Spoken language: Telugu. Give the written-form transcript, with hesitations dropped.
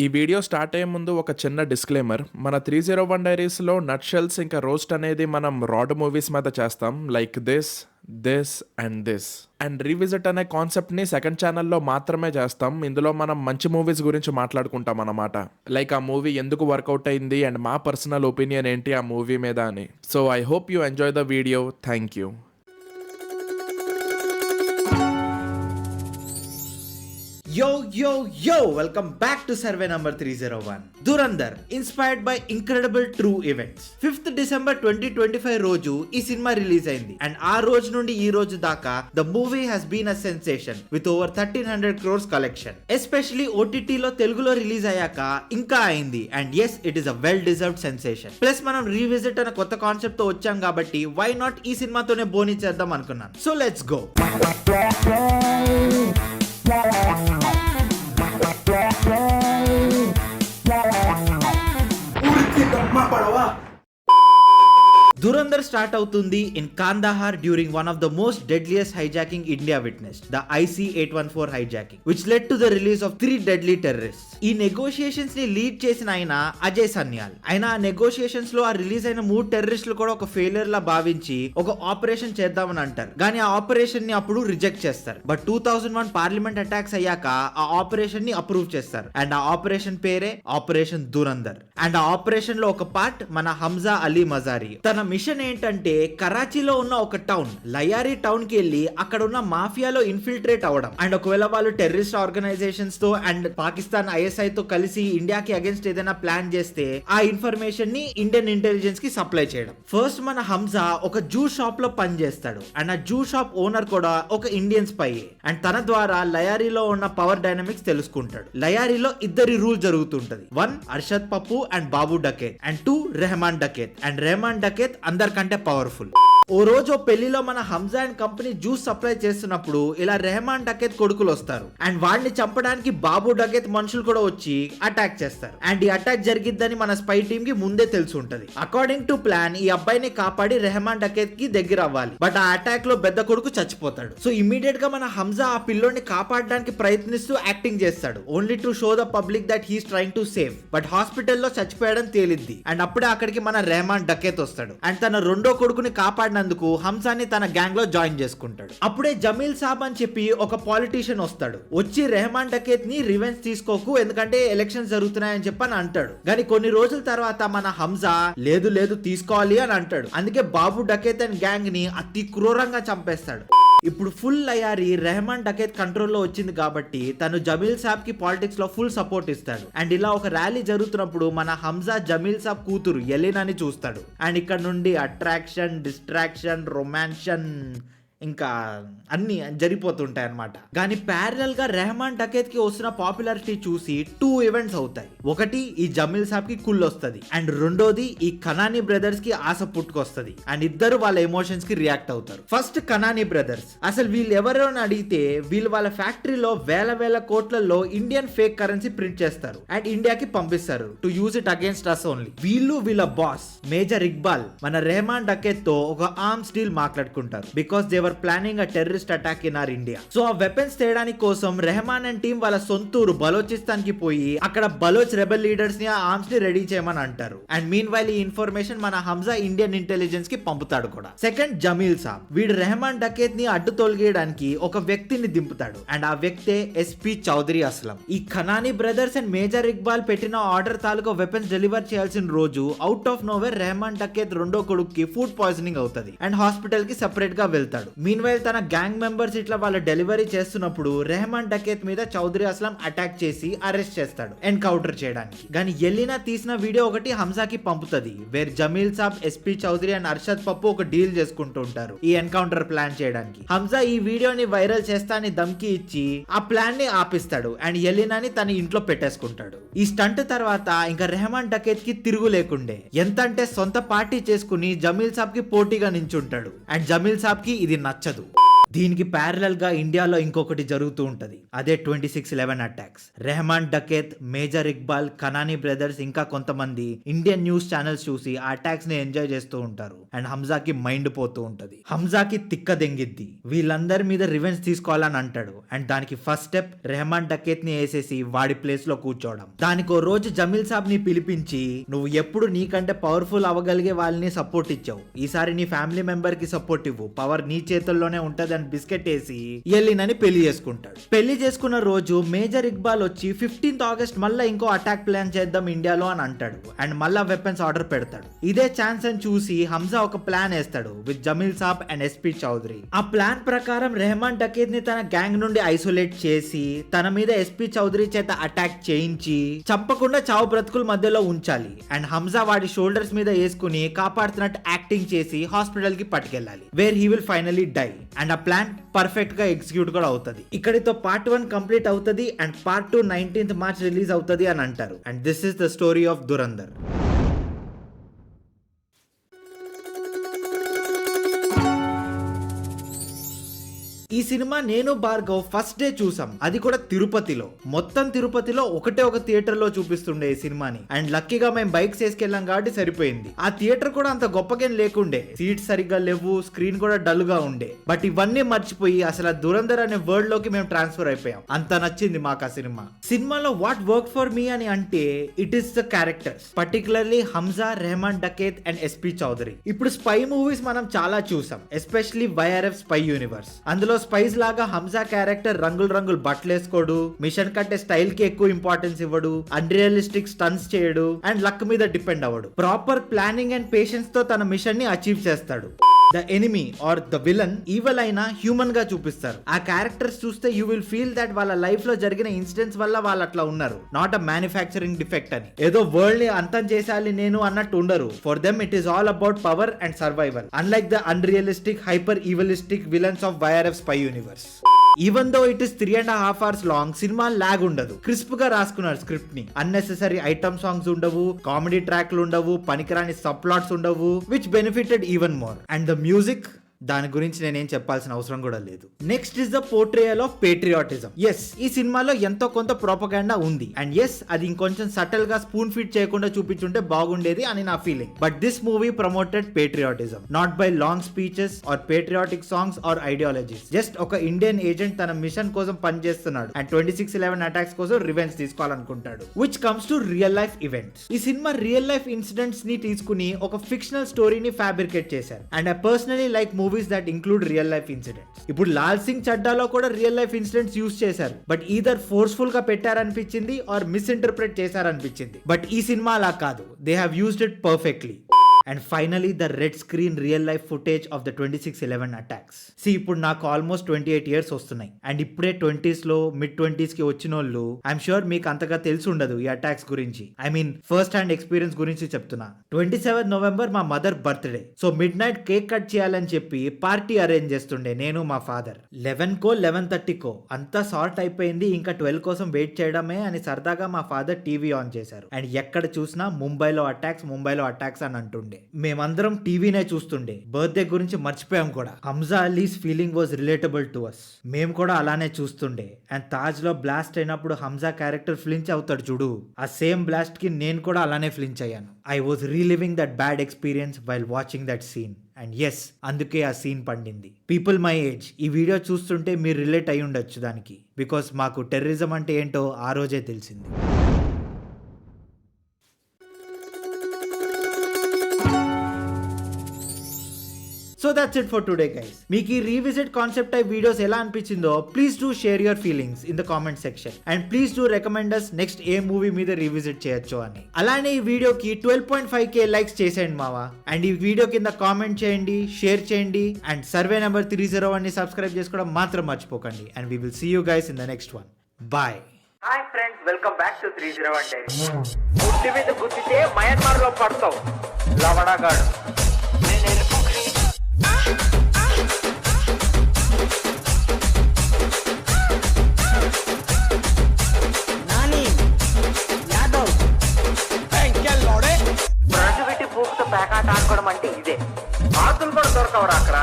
ఈ వీడియో స్టార్ట్ అయ్యే ముందు ఒక చిన్న డిస్క్లైమర్. మన 301 డైరీస్‌లో నట్ షెల్స్ ఇంకా రోస్ట్ అనేది మనం రాడ్ మూవీస్ మీద చేస్తాం. Like this and this. And revisit అనే కాన్సెప్ట్‌ని సెకండ్ ఛానల్‌లో మాత్రమే చేస్తాం. ఇందులో మనం మంచి మూవీస్ గురించి మాట్లాడుకుంటాం అన్నమాట. లైక్ ఆ మూవీ ఎందుకు వర్కౌట్ అయింది అండ్ మా పర్సనల్ ఒపీనియన్ ఏంటి ఆ మూవీ మీద అని. So I hope you enjoy the video. Thank you. Yo, welcome back to survey number 301. Dhurandhar, inspired by incredible true events. 5th December 2025 రోజు ఈ సినిమా రిలీజ్ అయింది అండ్ ఆ రోజు నుండి ఈ రోజు దాకా the movie has been a sensation with over 1300 crores collection. Especially ఓటీటీలో తెలుగులో రిలీజ్ అయ్యాక ఇంకా అయింది and yes it is a well deserved sensation. Plus మనం రీవిజిట్ అనే కొత్త కాన్సెప్ట్ తో వచ్చాం కాబట్టి వై నాట్ ఈ సినిమాతోనే బోని చేద్దాం అనుకున్నాను. So let's go. Dhurandhar start అవుతుంది in Kandahar during one of the most deadliest hijacking India witnessed, the IC-814 hijacking, which led to the release of 3 deadly terrorists. ఈ నెగోషియేషన్స్ ని లీడ్ చేసిన ఆయన అజయ్ సన్యాల్. ఆయన ఆ నెగోషియేషన్స్ లో ఆ రిలీజ్ అయిన 3 టెర్రరిస్టులు కూడా ఒక ఫెయిలియర్ లా భావించి ఒక ఆపరేషన్ చేద్దామని అంటారు. కానీ ఆ ఆపరేషన్ ని అప్పుడు రిజెక్ట్ చేస్తారు. బట్ 2001 పార్లమెంట్ అటాక్స్ అయ్యాక ఆ ఆపరేషన్ ని అప్రూవ్ చేస్తారు అండ్ ఆ ఆపరేషన్ పేరే ఆపరేషన్ ధురంధర్. అండ్ ఆ ఆపరేషన్ లో ఒక పార్ట్ మన హంజా అలీ మజారి. తన మిషన్ ఏంటంటే కరాచీలో ఉన్న ఒక టౌన్ లయారీ టౌన్ కి వెళ్ళి అక్కడ ఉన్న మాఫియాలో ఇన్ఫిల్ట్రేట్ అవ్వడం అండ్ ఒకవేళ వాళ్ళు టెర్రరిస్ట్ ఆర్గనైజేషన్స్ తో అండ్ పాకిస్తాన్ ISI తో కలిసి ఇండియాకి అగేన్స్ట్ ఏదైనా ప్లాన్ చేస్తే ఆ ఇన్ఫర్మేషన్ ని ఇండియన్ ఇంటెలిజెన్స్ కి సప్లై చేయడం. ఫస్ట్ మన హంజా ఒక జ్యూస్ షాప్ లో పని చేస్తాడు అండ్ ఆ జ్యూస్ షాప్ ఓనర్ కూడా ఒక ఇండియన్ స్పై అండ్ తన ద్వారా లయారీలో ఉన్న పవర్ డైనమిక్స్ తెలుసుకుంటాడు. లయారీలో ఇద్దరి rule జరుగుతుంటది. 1 Arshad Pappu and Babu Dakait and 2 Rehman Dakait. And Rehman Dakait అందరికంటే పవర్ఫుల్. ఓ రోజు పెళ్లిలో మన Hamza and company juice supply చేస్తున్నప్పుడు ఇలా రెహమాన్ డకేత్ కొడుకులు వస్తారు అండ్ వాడిని చంపడానికి బాబు డకేత్ మనుషులు కూడా వచ్చి అటాక్ చేస్తారు. అండ్ ఈ అటాక్ జరిగిద్దని మన స్పై టీమ్ కి ముందే తెలిసి ఉంటది. అకార్డింగ్ టు ప్లాన్ ఈ అబ్బాయిని కాపాడి రెహమాన్ డకేత్ కి దగ్గర అవ్వాలి. బట్ ఆ అటాక్ లో పెద్ద కొడుకు చచ్చిపోతాడు. సో ఇమీడియట్ గా మన హంజా ఆ పిల్లోని కాపాడడానికి ప్రయత్నిస్తూ యాక్టింగ్ చేస్తాడు, only to show the public that he's trying to save. But హాస్పిటల్లో చచ్చిపోయడం తేలిద్ది అండ్ అప్పుడే అక్కడికి మన రెహమాన్ డకేత్ వస్తాడు అండ్ తన రెండో కొడుకుని కాపాడినందుకు హంసాని తన గ్యాంగ్ లో జాయిన్ చేసుకుంటాడు. అప్పుడే జమీల్ సాబ్ అని చెప్పి ఒక పాలిటీషియన్ వస్తాడు. వచ్చి రెహమాన్ డకేత్ ని రివెంజ్ తీసుకోకు ఎందుకంటే ఎలక్షన్స్ జరుగుతున్నాయని చెప్పని అంటాడు. కానీ కొన్ని రోజుల తర్వాత మన హంజా లేదు తీసుకోవాలి అని అంటాడు. అందుకే బాబు డకేత్ అండ్ గ్యాంగ్ ని అతి క్రూరంగా చంపేస్తాడు. ఇప్పుడు ఫుల్ లయారీ రెహమాన్ డకేత్ కంట్రోల్లో వచ్చింది కాబట్టి తను జమీల్ సాబ్ కి పాలిటిక్స్ లో ఫుల్ సపోర్ట్ ఇస్తాడు. అండ్ ఇలా ఒక ర్యాలీ జరుగుతున్నప్పుడు మన హంజా జమీల్ సాబ్ కూతురు ఎలినా ని చూస్తాడు. అండ్ ఇక్కడ నుండి అట్రాక్షన్, డిస్ట్రాక్షన్, రొమాన్షన్ ఇంకా అన్ని జరిగిపోతుంటాయి అనమాట. కానీ ప్యారలల్ గా రెహమాన్ డకేత్ కి వస్తున్న పాపులారిటీ చూసి 2 ఈవెంట్స్ అవుతాయి. ఒకటి ఈ జమీల్ సాబ్ కి కుళ్ళు వస్తుంది అండ్ రెండోది ఈ కనానీ బ్రదర్స్ కి ఆశ పుట్టుకొస్తుంది అండ్ ఇద్దరు వాళ్ళ ఎమోషన్స్ కి రియాక్ట్ అవుతారు. First Kanani brothers. అసలు వీళ్ళు ఎవరో అని అడిగితే వీళ్ళు వాళ్ళ ఫ్యాక్టరీలో వేల కోట్లలో ఇండియన్ ఫేక్ కరెన్సీ ప్రింట్ చేస్తారు అండ్ ఇండియాకి పంపిస్తారు to use it against us only. వీళ్ళ బాస్ మేజర్ ఇక్బాల్ మన రెహమాన్ డకేత్ తో ఒక ఆర్మ్స్ డీల్ మాట్లాడుకుంటారు because they planning a terrorist attack in our India. So ఆ వెపన్స్ తేయడానికి కోసం రెహమాన్ అండ్ టీం వాళ్ళ సొంతూరు బలోచిస్తాన్ కి పోయి అక్కడ బలోచ్ రెబెల్ లీడర్స్ ని ఆ ఆర్మ్స్ ని రెడీ చేయమని అంటారు. అండ్ మీన్ వైల్ ఈ ఇన్ఫర్మేషన్ మన హంజా ఇండియన్ ఇంటెలిజెన్స్ కి పంపుతాడు కూడా. సెకండ్ జమీల్ సాబ్. వీడు రెహమాన్ డకేత్ ని అడ్డు తొలగేయడానికి ఒక వ్యక్తిని దింపుతాడు అండ్ ఆ వ్యక్తే SP చౌదరి అస్లం. ఈ Khanani brothers and major Iqbal పెట్టిన ఆర్డర్ తాలూకా వెపన్స్ డెలివర్ చేయాల్సిన రోజు out of nowhere Rehman Dakait రెండో కొడుకుకి ఫుడ్ పాయిజనింగ్ అవుతుంది అండ్ హాస్పిటల్ కి సెపరేట్ గా వెళ్తాడు. మీన్ వైల్ తన గ్యాంగ్ మెంబర్స్ ఇట్లా వాళ్ళ డెలివరీ చేస్తున్నప్పుడు రెహమాన్ డకేత్ మీద చౌదరి అస్లం అటాక్ చేసి అరెస్ట్ చేస్తాడు ఎన్కౌంటర్ చేయడానికి. కానీ ఎలినా తీసిన వీడియో ఒకటి హంజాకి పంపుతుంది where Jameel Saab, SP Chaudhary and Arshad Pappu ఒక డీల్ చేసుకుంటూ ఉంటారు ఈ ఎన్కౌంటర్ ప్లాన్ చేయడానికి. హంజా ఈ వీడియోని వైరల్ చేస్తా అని ధమ్కి ఇచ్చి ఆ ప్లాన్ ని ఆపిస్తాడు అండ్ ఎలినాని తన ఇంట్లో పెట్టేసుకుంటాడు. ఈ స్టంట్ తర్వాత ఇంకా రెహమాన్ డకేత్ కి తిరుగు లేకుండే. ఎంత అంటే సొంత పార్టీ చేసుకుని జమీల్ సాబ్ కి పోటీగా నించుంటాడు అండ్ జమీల్ సాబ్ కి ఇది నచ్చదు. దీనికి ప్యారలల్ గా ఇండియాలో ఇంకొకటి జరుగుతూ ఉంటది, అదే 26/11 attacks. Rehman Dakait, major Iqbal, Kanani brothers ఇంకా కొంతమంది ఇండియన్ న్యూస్ ఛానల్స్ చూసి ఆ అటాక్స్ ని ఎంజాయ్ చేస్తూ ఉంటారు. అండ్ హంజాకి మైండ్ పోతూ ఉంటది. హంజాకి తిక్క దెంగిద్ది, వీళ్ళందరి మీద రివెంజ్ తీసుకోవాలని అంటాడు. అండ్ దానికి ఫస్ట్ స్టెప్ రెహమాన్ డకేత్ ని వేసేసి వాడి ప్లేస్ లో కూర్చోవడం. దానికి ఓ రోజు జమీల్ సాబ్ ని పిలిపించి, నువ్వు ఎప్పుడు నీకంటే పవర్ఫుల్ అవ్వగలిగే వాళ్ళని సపోర్ట్ ఇచ్చావు, ఈసారి నీ ఫ్యామిలీ మెంబర్ కి సపోర్ట్ ఇవ్వు, పవర్ నీ చేతుల్లోనే ఉంటది అని బిస్కెట్ వేసి ఎల్లినని పెళ్లి చేసుకుంటాడు. పెళ్లి చేసుకున్న రోజు మేజర్ ఇక్బాల్ వచ్చి 15th ఆగస్ట్ మళ్ళా ఇంకో అటాక్ ప్లాన్ చేద్దాం ఇండియాలో అని అంటాడు. అండ్ మళ్ళా వెపన్స్ ఆర్డర్ పెడతాడు. ఇదే ఛాన్స్ అని చూసి హంజా ఒక ప్లాన్ వేస్తాడు with Jameel Saab and SP Chaudhary. ఆ ప్లాన్ ప్రకారం రెహమాన్ డకేత్ ని తన గ్యాంగ్ నుండి ఐసోలేట్ చేసి తన మీద ఎస్పీ చౌదరి చేత అటాక్ చేయించి చంపకుండా చావు బ్రతుకుల మధ్యలో ఉంచాలి. అండ్ హంజా వాడి షోల్డర్స్ మీద వేసుకుని కాపాడుతున్నట్టు యాక్టింగ్ చేసి హాస్పిటల్ కి పట్టుకెళ్ళాలి, where he will finally die. And ఆ ప్లాన్ పర్ఫెక్ట్ గా ఎగ్జిక్యూట్ కూడా అవుతుంది. ఇక్కడితో పార్ట్ 1 కంప్లీట్ అవుతుంది and part 2 19th March release అవుతుంది అని అంటారు. And this is the story of Dhurandhar. ఈ సినిమా నేను భార్గవ్ ఫస్ట్ డే చూసాం, అది కూడా తిరుపతిలో. మొత్తం తిరుపతిలో ఒకటే ఒక థియేటర్ లో చూపిస్తుండే ఈ సినిమాని. అండ్ లక్కీగా మేము బైక్స్ వేసుకెళ్ళాం కాబట్టి సరిపోయింది. ఆ థియేటర్ కూడా అంత గొప్పగా లేకుండే, సీట్స్ సరిగ్గా లేవు, స్క్రీన్ కూడా డల్ గా ఉండే. బట్ ఇవన్నీ మర్చిపోయి అసలు దురందర్ అనే వర్డ్ లోకి మేము ట్రాన్స్ఫర్ అయిపోయాం. అంత నచ్చింది మాకు ఆ సినిమా. సినిమాలో వాట్ వర్క్ ఫర్ మీ అని అంటే it is the characters, particularly Hamza, Rehman Dakait and SP Chaudhary. ఇప్పుడు స్పై మూవీస్ మనం చాలా చూసాం, ఎస్పెషల్లీ వైఆర్ఎఫ్ స్పై యూనివర్స్. అందులో స్పైస్ లాగా హంజా క్యారెక్టర్ రంగులు బట్టలు వేసుకోడు, మిషన్ కట్టే స్టైల్ కి ఎక్కువ ఇంపార్టెన్స్ ఇవ్వడు, అన్రియలిస్టిక్ స్టన్స్ చేయడు అండ్ లక్ మీద డిపెండ్ అవ్వడు. ప్రాపర్ ప్లానింగ్ అండ్ పేషెన్స్ తో తన మిషన్ ని అచీవ్ చేస్తాడు. The enemy or the villain evil అయినా హ్యూమన్ గా చూపిస్తారు. ఆ క్యారెక్టర్స్ చూస్తే యూ విల్ ఫీల్ దట్ వాళ్ళ లైఫ్ లో జరిగిన ఇన్సిడెంట్స్ వల్ల వాళ్ళు అట్లా ఉన్నారు, నాట్ అ మ్యానుఫ్యాక్చరింగ్ డిఫెక్ట్ అని. ఏదో వరల్డ్ ని అంతం చేసాలి నేను అన్నట్టు ఉండరు. For them it is all about power and survival, unlike the unrealistic hyper evilistic villains of YRF spy universe. Even though it is 3.5 hours long, సినిమా లాగ్ ఉండదు. క్రిస్ప్ గా రాసుకున్నారు స్క్రిప్ట్ ని. అన్నెసెసరీ ఐటమ్ సాంగ్స్ ఉండవు, కామెడీ ట్రాక్లు ఉండవు, పనికిరాని సబ్ ప్లాట్స్ ఉండవు, which benefited even more. And the music, దాని గురించి నేనేం చెప్పాల్సిన అవసరం కూడా లేదు. Next is the portrayal of patriotism. Yes, ఈ సినిమాలో ఎంతో కొంత ప్రోపగాండా ఉంది. అండ్ ఎస్, అది ఇంకొంచెం సటిల్ గా స్పూన్ ఫీడ్ చేయకుండా చూపించుంటే బాగుండేది అని నా ఫీలింగ్. But this movie promoted patriotism, not by long speeches or patriotic songs or ideologies. Just ఒక ఇండియన్ ఏజెంట్ తన మిషన్ కోసం పనిచేస్తున్నాడు అండ్ 26/11 అటాక్స్ కోసం రివెంజ్ తీసుకోవాలనుకుంటాడు, which comes to real life events. ఈ సినిమా రియల్ లైఫ్ ఇన్సిడెంట్స్ ని తీసుకుని ఒక ఫిక్షనల్ స్టోరీని ఫ్యాబ్రికేట్ చేశారు. And I personally like movies that include real life incidents. ఇప్పుడు లాల్ సింగ్ చడ్డాలో కూడా రియల్ లైఫ్ ఇన్సిడెంట్స్ యూజ్ చేశారు, బట్ ఈదర్ ఫోర్స్ఫుల్ గా పెట్టారనిపించింది ఆర్ మిస్ఇంటర్ప్రెట్ చేశారనిపించింది. బట్ ఈ సినిమా అలా కాదు, they have used it perfectly. And finally, the red screen real life footage of the 26/11 attacks. See, ఇప్పుడు నాకు ఆల్మోస్ట్ 28 years వస్తున్నాయి. అండ్ ఇప్పుడే 20s లో మిడ్ 20s కి వచ్చిన వాళ్ళు ఐఎమ్ షూర్ మీకు అంతగా తెలిసి ఉండదు ఈ అటాక్స్ గురించి. I mean first hand experience గురించి చెప్తున్నా. 27 November మా mother birthday. So mid night cake cut చేయాలని చెప్పి పార్టీ అరేంజ్ చేస్తుండే నేను మా ఫాదర్. 11కో 11:30కో అంతా సార్ట్ అయిపోయింది, ఇంకా 12 కోసం వెయిట్ చేయడమే అని సరదాగా మా ఫాదర్ టీవీ ఆన్ చేశారు. అండ్ ఎక్కడ చూసినా ముంబైలో అటాక్స్ అని అంటుండే. మేమందరం టీవీనే చూస్తుండే, బర్త్డే గురించి మర్చిపోయాం కూడా. Hamza Ali's feeling was relatable to us. మేము కూడా అలానే చూస్తుండే. అండ్ తాజ్ లో బ్లాస్ట్ అయినప్పుడు హంజా క్యారెక్టర్ ఫ్లించ్ అవుతాడు చూడు, ఆ సేమ్ బ్లాస్ట్ కి నేను కూడా అలానే ఫ్లించ్ అయ్యాను. I was reliving that bad experience while watching that scene. And yes, అందుకే ఆ సీన్ పండింది. పీపుల్ మై ఏజ్ ఈ వీడియో చూస్తుంటే మీరు రిలేట్ అయి ఉండొచ్చు దానికి, బికాస్ మాకు టెర్రరిజం అంటే ఏంటో ఆ రోజే తెలిసింది. So that's it for today guys. మీకు ఈ రీవిజిట్ కాన్సెప్ట్ టైప్ వీడియోస్ ఎలా అనిపించిందో please do share your feelings in the comment section. And please do recommend us next A movie మీద రీవిజిట్ చేయొచ్చు అని. అలానే ఈ వీడియోకి 12.5k లైక్స్ చేసేయండి మావా. అండ్ ఈ వీడియో కింద కామెంట్ చేయండి, షేర్ చేయండి. అండ్ సర్వే నెంబర్ 301 ని సబ్స్క్రైబ్ చేసుకోవడం మాత్రం మర్చిపోకండి. And we will see you guys in the next one. Bye. Hi friends, welcome back to 301 diaries. గుడ్డి మీద గుద్దితే మయన్మార్ లో పడతావు లవడగాడు. ప్యాకాట్ ఆడుకోవడం అంటే ఇదే. ఆతులు కూడా దొరకవరా అక్కడ.